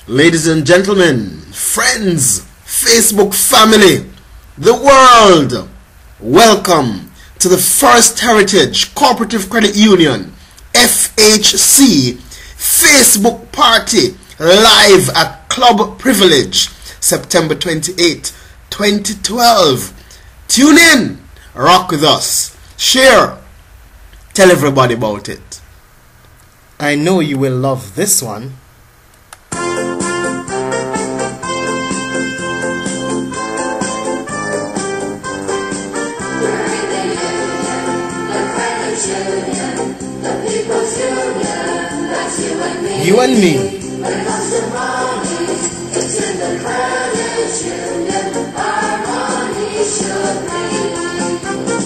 Ladies and gentlemen, friends, Facebook family, the world, welcome to the First Heritage Cooperative Credit Union, FHC, Facebook party live at Club Privilege, September 28, 2012. Tune in, rock with us, share, tell everybody about it. I know you will love this one. You and me. When it comes to money, it's in the credit union. Our money should be.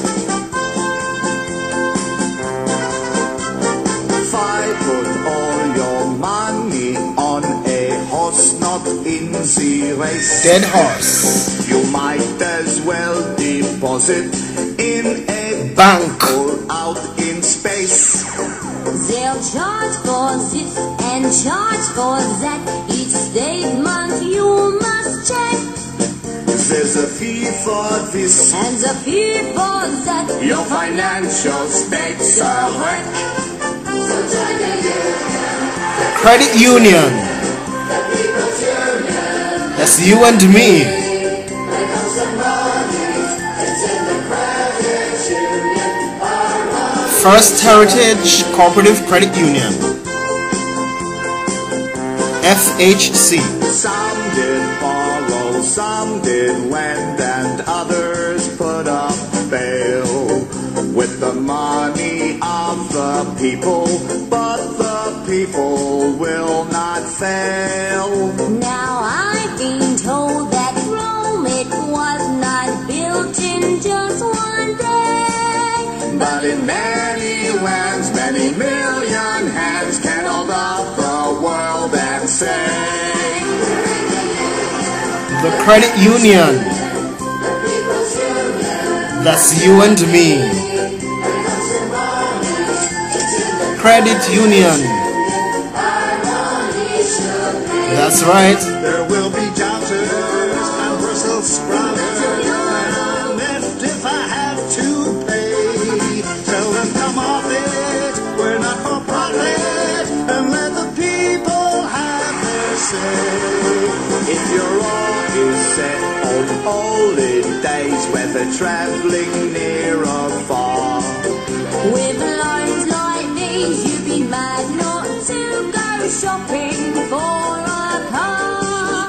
If I put all your money on a horse, not in the race, dead horse, you might as well deposit in a bank or out in space. They'll charge for this and charge for that. Each statement you must check. There's a fee for this and a fee for that. Your financial state's a wreck. So join the union, credit union. the people's union. That's you and me. When it comes to money, it's in the credit union. Our money. First Heritage Cooperative Credit Union, FHC. Some did borrow, some did lend, and others put up bail with the money of the people, but the people will not fail. Now I've been told that Rome, it was not built in just one day. But in many lands, many million hands can hold up the world and say, The credit union. the people's union. That's you and me. Credit union. That's right. There will be doubters and Brussels sprouts, and if I have to pay, tell them come off it, we're not for profit, and let the people have their say. If your all is set on holidays, whether traveling near or far, With lines like these, you'd be mad not to go shopping for a car.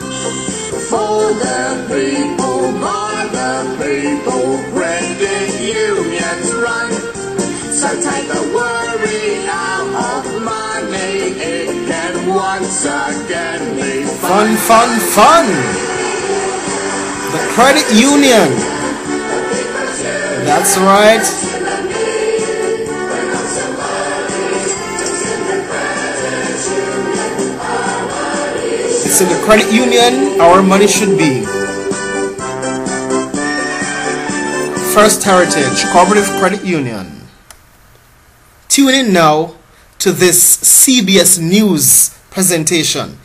for the people, by the people, credit unions run. So take the worry out of money, it can once again be Fun, fun, fun. The credit union. That's right. It's in the credit union our money should be. First Heritage Cooperative Credit Union. Tune in now to this CBS News presentation.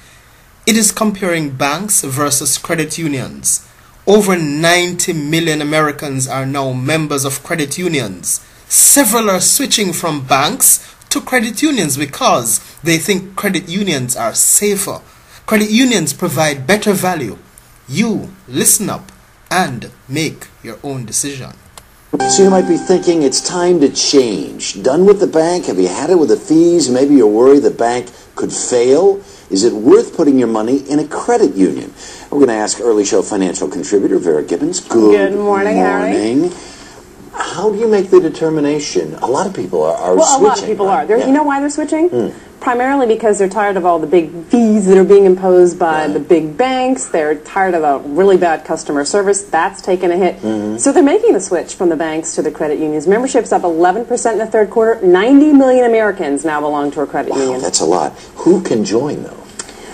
It is comparing banks versus credit unions. Over 90 million Americans are now members of credit unions. Several are switching from banks to credit unions because they think credit unions are safer. Credit unions provide better value. You listen up and make your own decision. So you might be thinking it's time to change. Done with the bank? Have you had it with the fees? Maybe you're worried the bank could fail. Is it worth putting your money in a credit union? We're going to ask early show financial contributor Vera Gibbons. Good morning, Harry. How do you make the determination? A lot of people are switching. Well, a lot of people are. Yeah. You know why they're switching? Primarily because they're tired of all the big fees that are being imposed by the big banks. They're tired of a really bad customer service. That's taken a hit. So they're making the switch from the banks to the credit unions. Membership's up 11% in the third quarter. 90 million Americans now belong to a credit union. That's a lot. Who can join, though?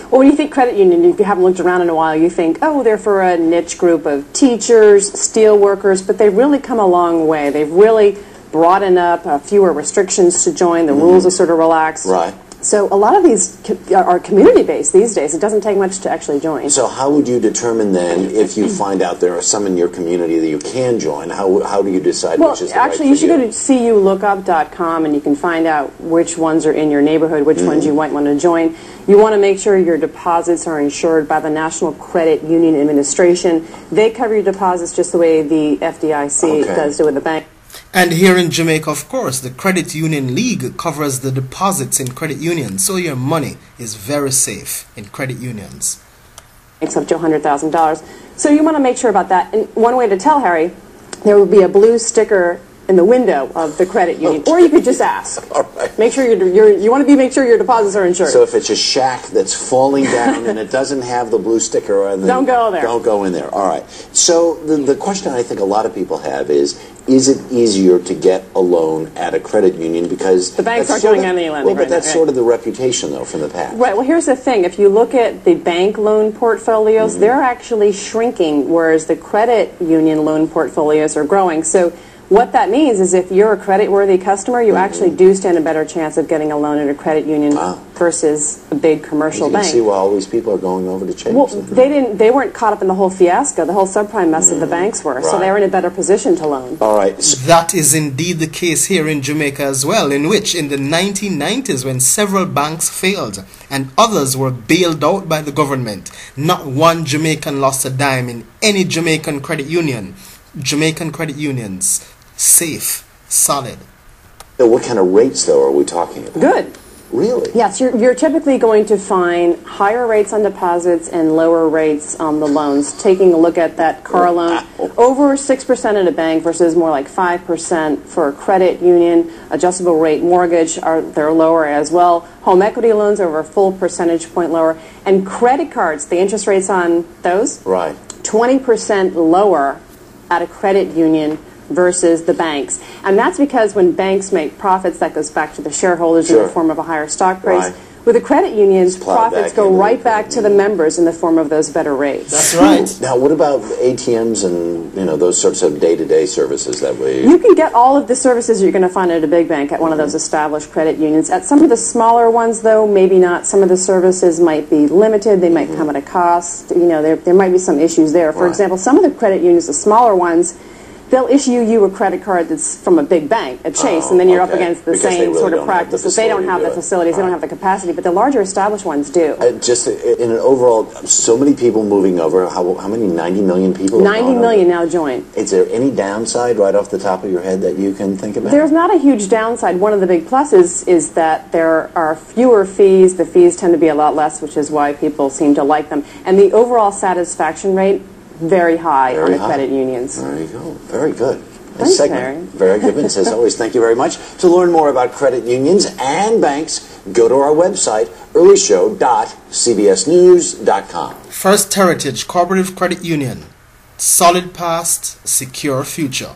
Well, when you think credit union, if you haven't looked around in a while, you think, oh, they're for a niche group of teachers, steel workers, but they've really come a long way. They've really broadened up, fewer restrictions to join. The rules are sort of relaxed. Right. So a lot of these are community-based these days. It doesn't take much to actually join. So how would you determine then if you find out there are some in your community that you can join? How do you decide which is the right actually, you should go to culookup.com and you can find out which ones are in your neighborhood, which ones you might want to join. You want to make sure your deposits are insured by the National Credit Union Administration. They cover your deposits just the way the FDIC does do with the bank. And here in Jamaica, of course, the Credit Union League covers the deposits in credit unions, so your money is very safe in credit unions. It's up to $100,000. So you want to make sure about that. And one way to tell, Harry, there will be a blue sticker in the window of the credit union, or you could just ask. All right. Make sure you want to make sure your deposits are insured. So if it's a shack that's falling down and it doesn't have the blue sticker on, then don't go there. Don't go in there. All right. So the question I think a lot of people have is it easier to get a loan at a credit union because the banks aren't doing any lending? Well, but that's sort of the reputation though from the past. Right. Well, here's the thing: if you look at the bank loan portfolios, they're actually shrinking, whereas the credit union loan portfolios are growing. So what that means is if you're a credit-worthy customer, you actually do stand a better chance of getting a loan at a credit union versus a big commercial bank. You can see why all these people are going over to Chase. Well, they weren't caught up in the whole fiasco, the whole subprime mess that the banks were, so they were in a better position to loan. All right. That is indeed the case here in Jamaica as well, in which in the 1990s when several banks failed and others were bailed out by the government, not one Jamaican lost a dime in any Jamaican credit union. Jamaican credit unions, safe, solid. So what kind of rates, though, are we talking about? Good. Really? Yes, you're typically going to find higher rates on deposits and lower rates on the loans. Taking a look at that car loan, over 6% at a bank versus more like 5% for a credit union. Adjustable rate mortgage, they're lower as well. Home equity loans over a full percentage point lower. And credit cards, the interest rates on those, 20% lower at a credit union versus the banks. And that's because when banks make profits, that goes back to the shareholders in the form of a higher stock price. With the credit unions, profits go right back to the members in the form of those better rates. That's right. Now, what about ATMs and those sorts of day-to-day services that we... You can get all of the services you're going to find at a big bank at one of those established credit unions. At some of the smaller ones, though, maybe not. Some of the services might be limited. They might come at a cost. There might be some issues there. For example, some of the credit unions, the smaller ones, they'll issue you a credit card that's from a big bank, a Chase, and then you're up against the same sort of practices. They don't have the facilities, they don't have the capacity, but the larger established ones do. Just in an overall, so many people moving over, how many, 90 million people? 90 million now join. Is there any downside right off the top of your head that you can think about? There's not a huge downside. One of the big pluses is that there are fewer fees. The fees tend to be a lot less, which is why people seem to like them. And the overall satisfaction rate, very high on the credit unions. There you go. Very good. Thanks, Harry. Very good. As always, thank you very much. To learn more about credit unions and banks, go to our website, earlyshow.cbsnews.com. First Heritage Cooperative Credit Union. Solid past, secure future.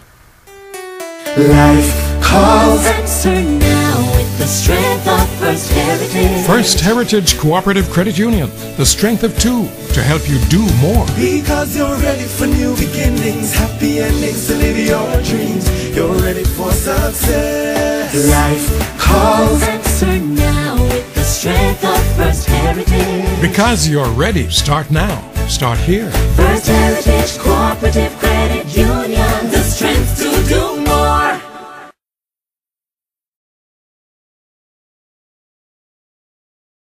Life calls. Answer now with the strength of First Heritage. First Heritage Cooperative Credit Union, the strength of two to help you do more. Because you're ready for new beginnings, happy endings to live your dreams. You're ready for success. Life calls. Answer now with the strength of First Heritage. Because you're ready, start now. Start here. First Heritage Cooperative Credit Union, the strength to do more.